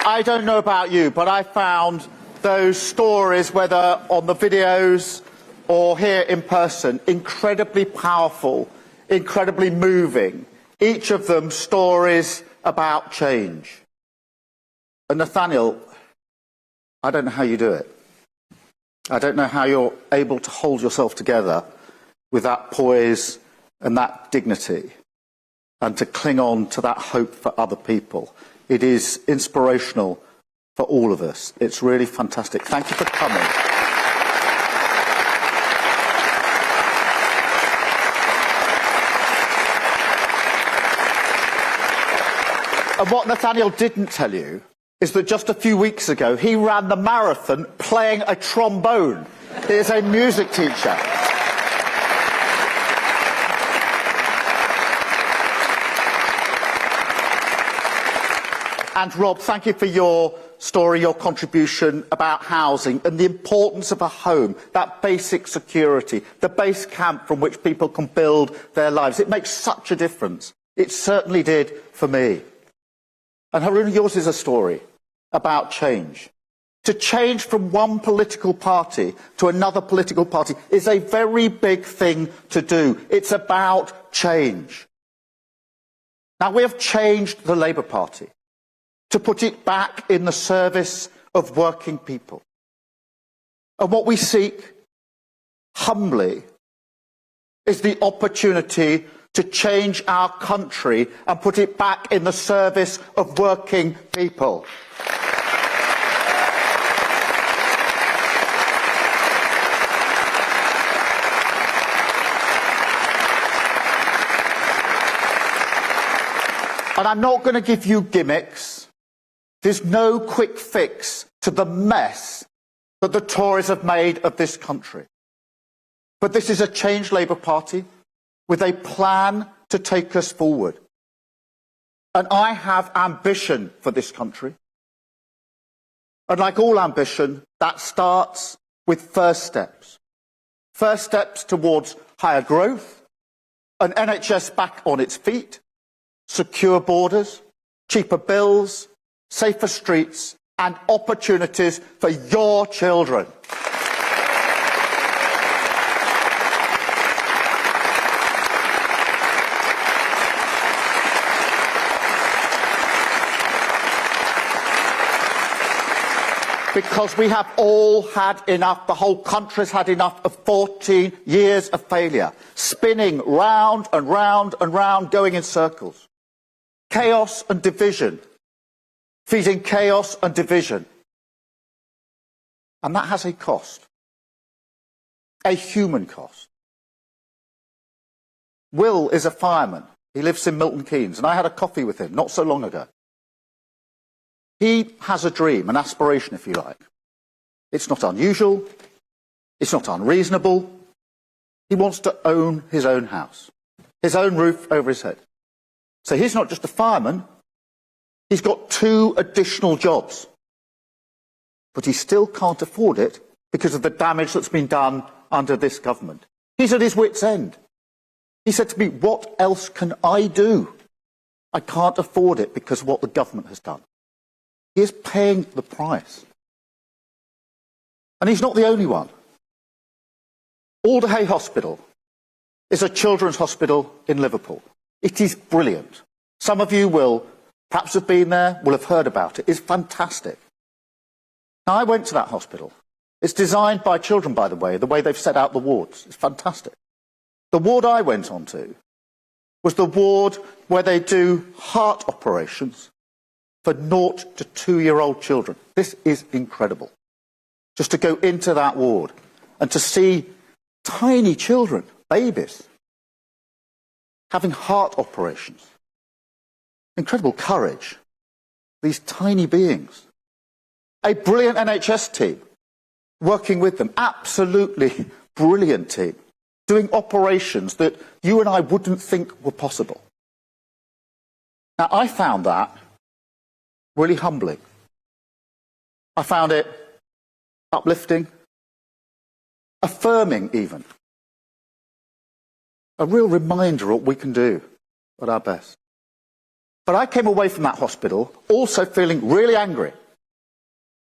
I don't know about you, but I found those stories, whether on the videos or here in person, incredibly powerful, incredibly moving. Each of them stories about change. And Nathaniel, I don't know how you do it. I don't know how you're able to hold yourself together with that poise and that dignity and to cling on to that hope for other people. It is inspirational for all of us. It's really fantastic. Thank you for coming. And what Nathaniel didn't tell you is that just a few weeks ago he ran the marathon playing a trombone. He is a music teacher. And Rob, thank you for your story, your contribution about housing and the importance of a home, that basic security, the base camp from which people can build their lives. It makes such a difference. It certainly did for me. And Haruna, yours is a story about change. To change from one political party to another political party is a very big thing to do. It's about change. Now, we have changed the Labour Party to put it back in the service of working people. And what we seek, humbly, is the opportunity to change our country and put it back in the service of working people. And I'm not going to give you gimmicks. There's no quick fix to the mess that the Tories have made of this country. But this is a changed Labour Party with a plan to take us forward. And I have ambition for this country. And like all ambition, that starts with first steps. First steps towards higher growth, an NHS back on its feet, secure borders, cheaper bills, safer streets and opportunities for your children. Because we have all had enough, the whole country's had enough of 14 years of failure, spinning round and round and round, going in circles. Chaos and division, feeding chaos and division. And that has a cost, a human cost. Will is a fireman. He lives in Milton Keynes, and I had a coffee with him not so long ago. He has a dream, an aspiration, if you like. It's not unusual. It's not unreasonable. He wants to own his own house, his own roof over his head. So he's not just a fireman. He's got 2 additional jobs. But he still can't afford it because of the damage that's been done under this government. He's at his wit's end. He said to me, what else can I do? I can't afford it because of what the government has done. He is paying the price. And he's not the only one. Alderhay Hospital is a children's hospital in Liverpool. It is brilliant. Some of you will perhaps have been there, will have heard about it. It's fantastic. Now, I went to that hospital. It's designed by children, by the way they've set out the wards. It's fantastic. The ward I went on to was the ward where they do heart operations for 0 to 2-year-old children. This is incredible. Just to go into that ward and to see tiny children, babies, having heart operations. Incredible courage. These tiny beings. A brilliant NHS team working with them. Absolutely brilliant team. Doing operations that you and I wouldn't think were possible. Now, I found that really humbling. I found it uplifting, affirming even. A real reminder of what we can do at our best. But I came away from that hospital also feeling really angry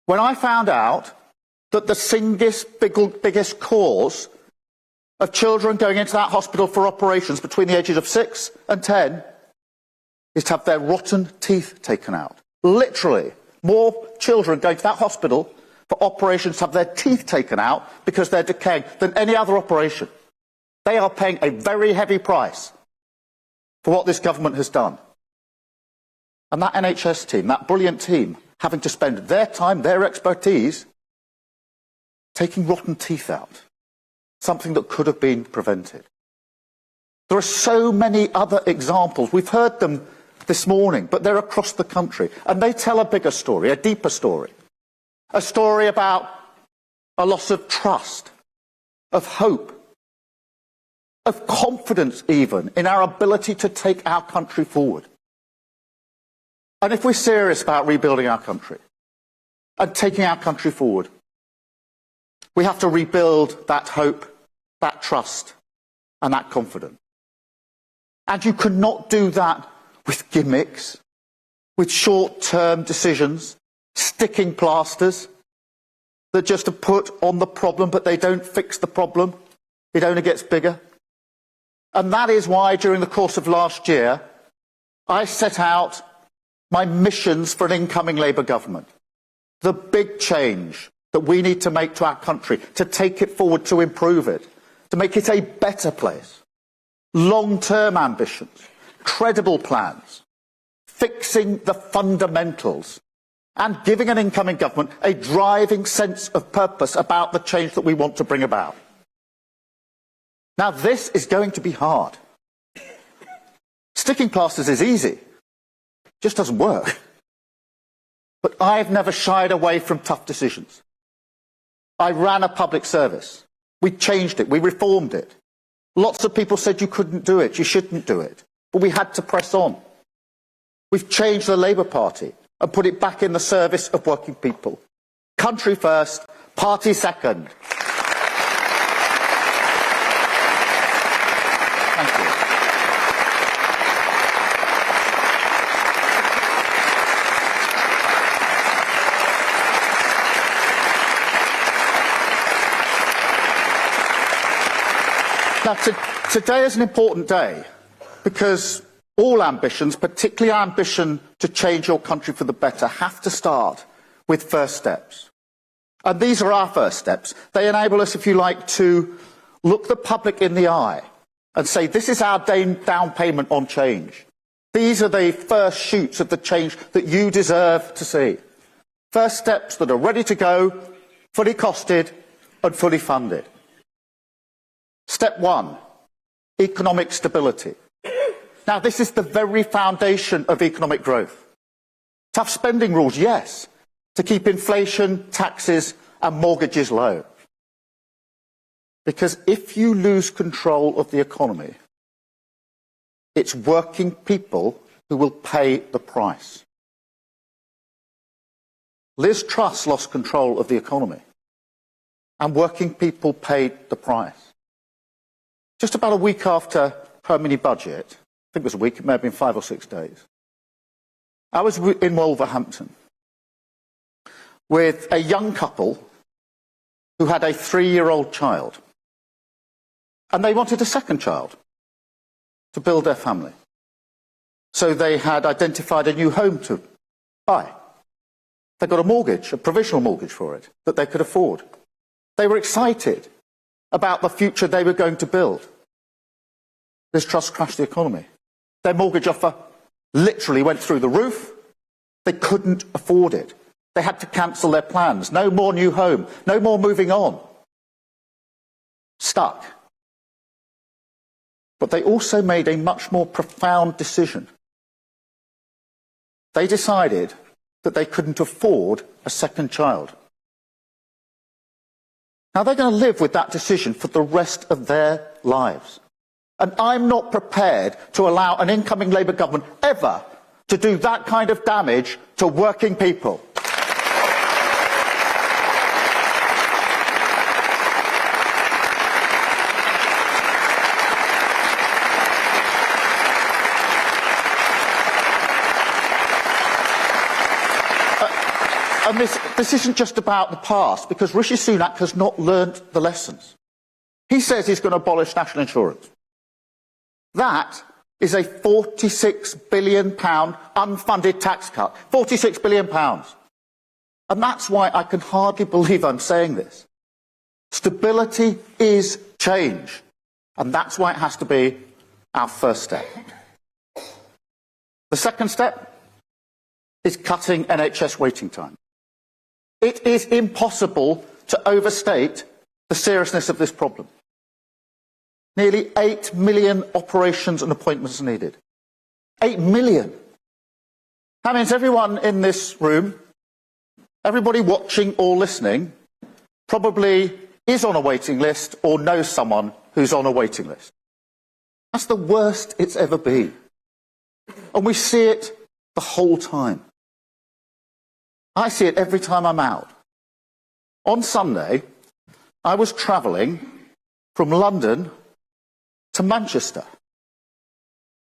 when I found out that the biggest cause of children going into that hospital for operations between the ages of 6 and 10 is to have their rotten teeth taken out. Literally, more children going to that hospital for operations to have their teeth taken out because they're decaying than any other operation. They are paying a very heavy price for what this government has done. And that NHS team, that brilliant team, having to spend their time, their expertise, taking rotten teeth out, something that could have been prevented. There are so many other examples. We've heard them this morning, but they're across the country. And they tell a bigger story, a deeper story. A story about a loss of trust, of hope, of confidence even in our ability to take our country forward. And if we're serious about rebuilding our country and taking our country forward, we have to rebuild that hope, that trust, and that confidence. And you cannot do that with gimmicks, with short-term decisions, sticking plasters that just are put on the problem, but they don't fix the problem. It only gets bigger. And that is why, during the course of last year, I set out my missions for an incoming Labour government. The big change that we need to make to our country, to take it forward, to improve it, to make it a better place. Long-term ambitions, credible plans, fixing the fundamentals, and giving an incoming government a driving sense of purpose about the change that we want to bring about. Now, this is going to be hard. Sticking plasters is easy. It just doesn't work. But I've never shied away from tough decisions. I ran a public service. We changed it. We reformed it. Lots of people said you couldn't do it, you shouldn't do it. But we had to press on. We've changed the Labour Party and put it back in the service of working people. Country first, party second. Thank you. Now, today is an important day because all ambitions, particularly our ambition to change your country for the better, have to start with first steps. And these are our first steps. They enable us, if you like, to look the public in the eye and say, this is our down payment on change. These are the first shoots of the change that you deserve to see. First steps that are ready to go, fully costed and fully funded. Step one, economic stability. Now, this is the very foundation of economic growth. Tough spending rules, yes, to keep inflation, taxes and mortgages low. Because if you lose control of the economy, it's working people who will pay the price. Liz Truss lost control of the economy, and working people paid the price. Just about a week after her mini-budget, I think it was a week, it may have been 5 or 6 days, I was in Wolverhampton with a young couple who had a 3-year-old child. And they wanted a second child to build their family. So they had identified a new home to buy. They got a mortgage, a provisional mortgage for it, that they could afford. They were excited about the future they were going to build. Liz Truss crashed the economy. Their mortgage offer literally went through the roof. They couldn't afford it. They had to cancel their plans. No more new home. No more moving on. Stuck. But they also made a much more profound decision. They decided that they couldn't afford a second child. Now, they're going to live with that decision for the rest of their lives. And I'm not prepared to allow an incoming Labour government ever to do that kind of damage to working people. And this isn't just about the past, because Rishi Sunak has not learnt the lessons. He says he's going to abolish national insurance. That is a £46 billion unfunded tax cut. £46 billion. And that's why I can hardly believe I'm saying this. Stability is change. And that's why it has to be our first step. The second step is cutting NHS waiting time. It is impossible to overstate the seriousness of this problem. Nearly 8 million operations and appointments are needed. 8 million. That means everyone in this room, everybody watching or listening, probably is on a waiting list or knows someone who's on a waiting list. That's the worst it's ever been. And we see it the whole time. I see it every time I'm out. On Sunday, I was travelling from London to Manchester.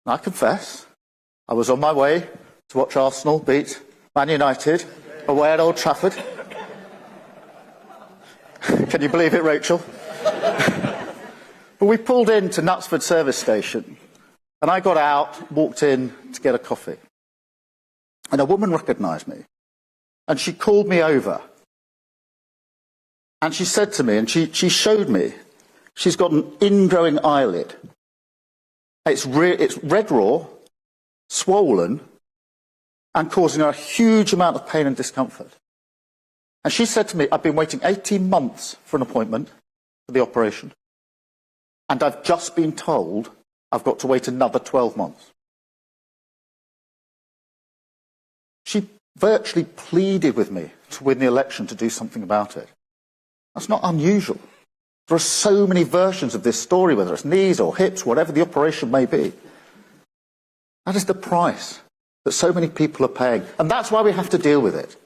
And I confess, I was on my way to watch Arsenal beat Man United away at Old Trafford. Can you believe it, Rachel? But we pulled into Knutsford service station, and I got out, walked in to get a coffee. And a woman recognised me, and she called me over. And she said to me, and she showed me, she's got an ingrowing eyelid. It's red raw, swollen, and causing her a huge amount of pain and discomfort. And she said to me, I've been waiting 18 months for an appointment for the operation, and I've just been told I've got to wait another 12 months. She virtually pleaded with me to win the election to do something about it. That's not unusual. There are so many versions of this story, whether it's knees or hips, whatever the operation may be. That is the price that so many people are paying. And that's why we have to deal with it.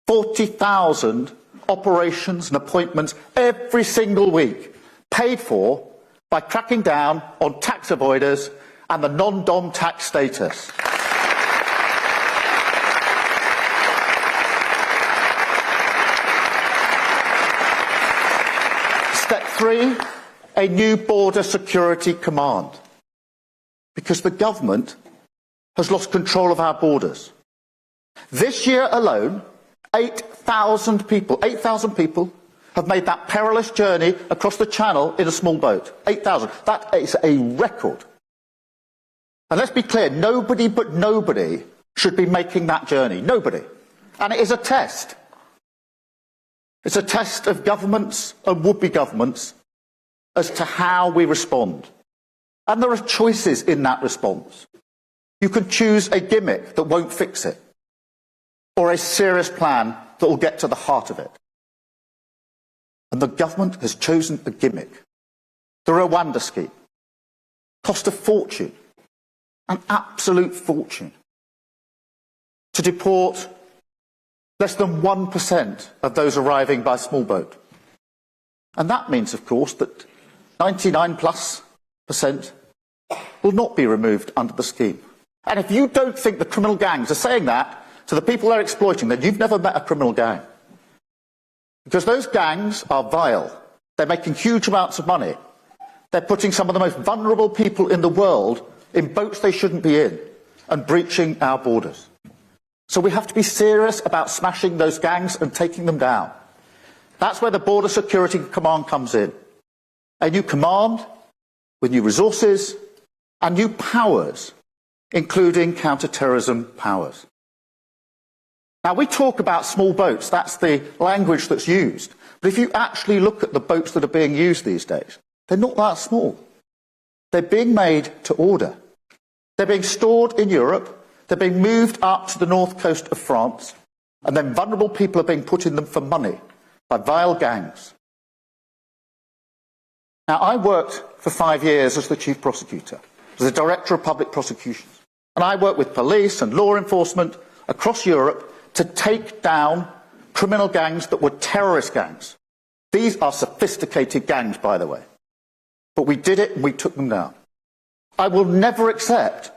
40,000 operations and appointments every single week, paid for by cracking down on tax avoiders and the non-dom tax status. Step 3, a new border security command. Because the government has lost control of our borders. This year alone, 8,000 people have made that perilous journey across the Channel in a small boat. 8,000. That is a record. And let's be clear, nobody but nobody should be making that journey. Nobody. And it is a test. It's a test of governments and would-be governments as to how we respond. And there are choices in that response. You can choose a gimmick that won't fix it, or a serious plan that will get to the heart of it. And the government has chosen a gimmick. The Rwanda scheme. Cost a fortune. An absolute fortune. To deport less than 1% of those arriving by small boat. And that means, of course, that 99+% will not be removed under the scheme. And if you don't think the criminal gangs are saying that to the people they're exploiting, then you've never met a criminal gang. Because those gangs are vile. They're making huge amounts of money. They're putting some of the most vulnerable people in the world in boats they shouldn't be in and breaching our borders. So we have to be serious about smashing those gangs and taking them down. That's where the Border Security Command comes in. A new command with new resources and new powers, including counter-terrorism powers. Now, we talk about small boats. That's the language that's used. But if you actually look at the boats that are being used these days, they're not that small. They're being made to order. They're being stored in Europe. They're being moved up to the north coast of France. And then vulnerable people are being put in them for money by vile gangs. Now, I worked for 5 years as the chief prosecutor, as the director of public prosecutions. And I worked with police and law enforcement across Europe to take down criminal gangs that were terrorist gangs. These are sophisticated gangs, by the way. But we did it and we took them down. I will never accept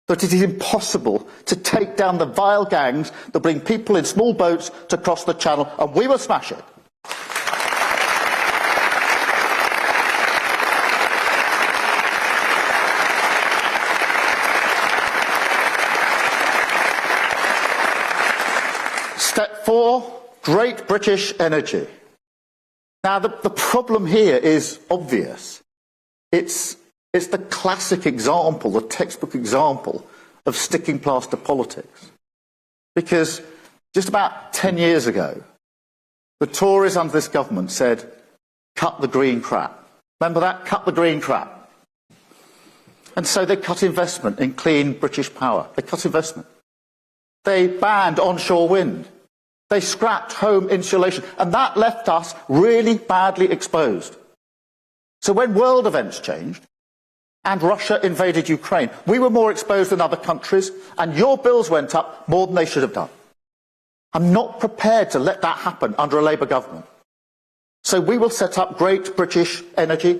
that it is impossible to take down the vile gangs that bring people in small boats to cross the Channel, and we will smash it. Step 4, Great British Energy. Now, the problem here is obvious. It's the classic example, the textbook example of sticking plaster politics. Because just about 10 years ago, the Tories under this government said, cut the green crap. Remember that? Cut the green crap. And so they cut investment in clean British power. They cut investment. They banned onshore wind. They scrapped home insulation. And that left us really badly exposed. So when world events changed and Russia invaded Ukraine, we were more exposed than other countries, and your bills went up more than they should have done. I'm not prepared to let that happen under a Labour government. So we will set up Great British Energy,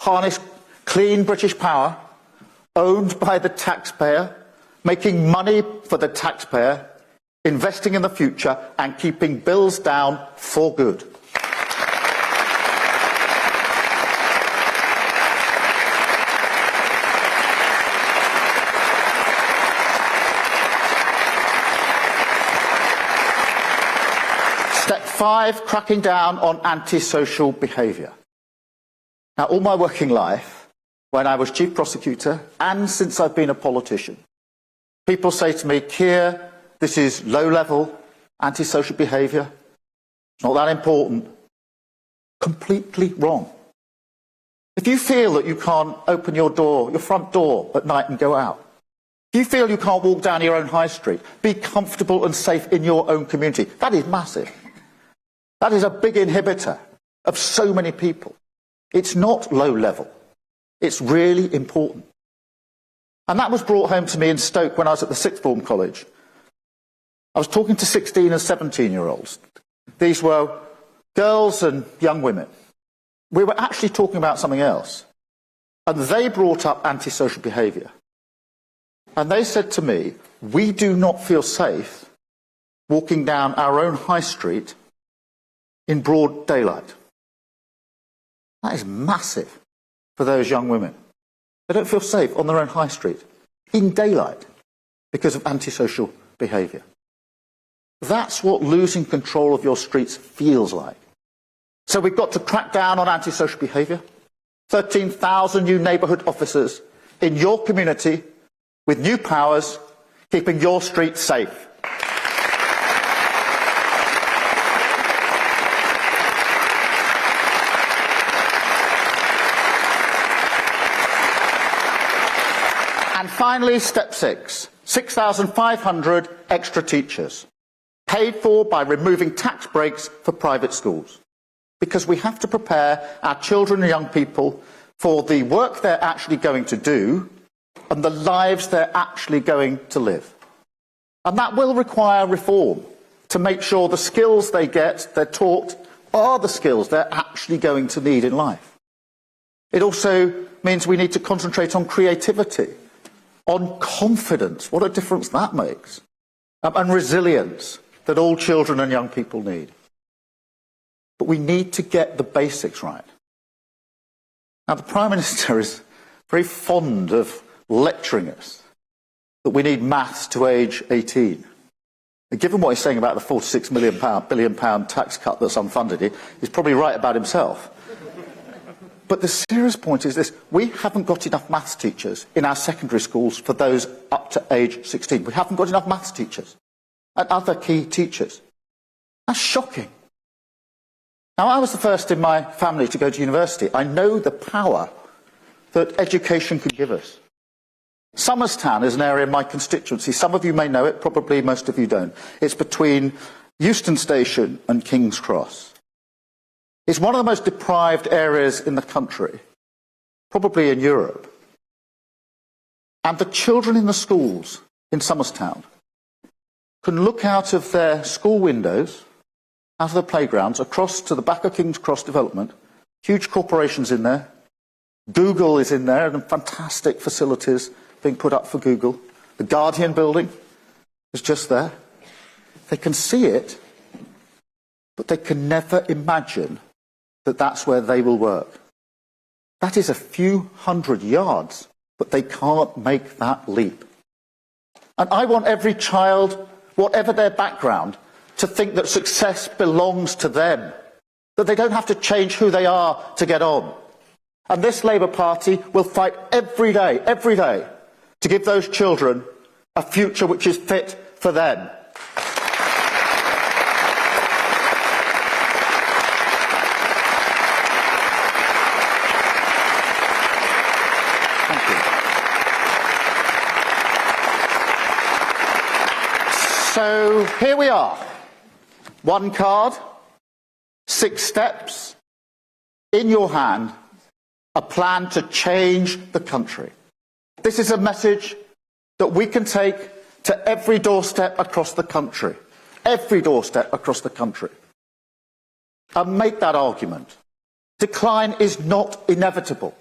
harness clean British power, owned by the taxpayer, making money for the taxpayer, investing in the future and keeping bills down for good. Step 5, cracking down on antisocial behaviour. Now, all my working life, when I was chief prosecutor and since I've been a politician, people say to me, Keir, this is low-level antisocial behaviour. It's not that important. Completely wrong. If you feel that you can't open your door, your front door at night and go out, if you feel you can't walk down your own high street, be comfortable and safe in your own community, that is massive. That is a big inhibitor of so many people. It's not low-level. It's really important. And that was brought home to me in Stoke when I was at the sixth form college. I was talking to 16 and 17-year-olds. These were girls and young women. We were actually talking about something else. And they brought up antisocial behaviour. And they said to me, we do not feel safe walking down our own high street in broad daylight. That is massive for those young women. They don't feel safe on their own high street in daylight because of antisocial behaviour. That's what losing control of your streets feels like. So we've got to crack down on antisocial behaviour. 13,000 new neighbourhood officers in your community with new powers, keeping your streets safe. And finally, step 6, 6,500 extra teachers, paid for by removing tax breaks for private schools. Because we have to prepare our children and young people for the work they're actually going to do and the lives they're actually going to live. And that will require reform to make sure the skills they get, they're taught, are the skills they're actually going to need in life. It also means we need to concentrate on creativity, on confidence, what a difference that makes, and resilience that all children and young people need. But we need to get the basics right. Now, the Prime Minister is very fond of lecturing us that we need maths to age 18. And given what he's saying about the £46 billion tax cut that's unfunded, he's probably right about himself. But the serious point is this: we haven't got enough maths teachers in our secondary schools for those up to age 16. We haven't got enough maths teachers and other key teachers. That's shocking. Now, I was the first in my family to go to university. I know the power that education can give us. Somerstown is an area in my constituency. Some of you may know it, probably most of you don't. It's between Euston Station and King's Cross. It's one of the most deprived areas in the country, probably in Europe. And the children in the schools in Somerstown can look out of their school windows, out of the playgrounds, across to the back of King's Cross development, huge corporations in there. Google is in there, and fantastic facilities being put up for Google. The Guardian building is just there. They can see it, but they can never imagine that that's where they will work. That is a few hundred yards, but they can't make that leap. And I want every child, whatever their background, to think that success belongs to them, that they don't have to change who they are to get on. And this Labour Party will fight every day, to give those children a future which is fit for them. Thank you. So here we are. One card, 6 steps, in your hand, a plan to change the country. This is a message that we can take to every doorstep across the country. Every doorstep across the country. And make that argument. Decline is not inevitable.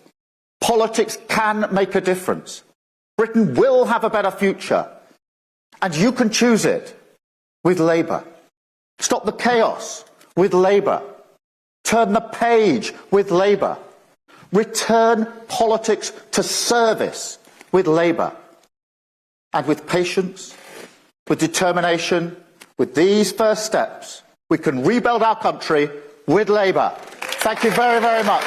Politics can make a difference. Britain will have a better future. And you can choose it with Labour. Stop the chaos with Labour. Turn the page with Labour. Return politics to service with Labour. And with patience, with determination, with these first steps, we can rebuild our country with Labour. Thank you very, very much.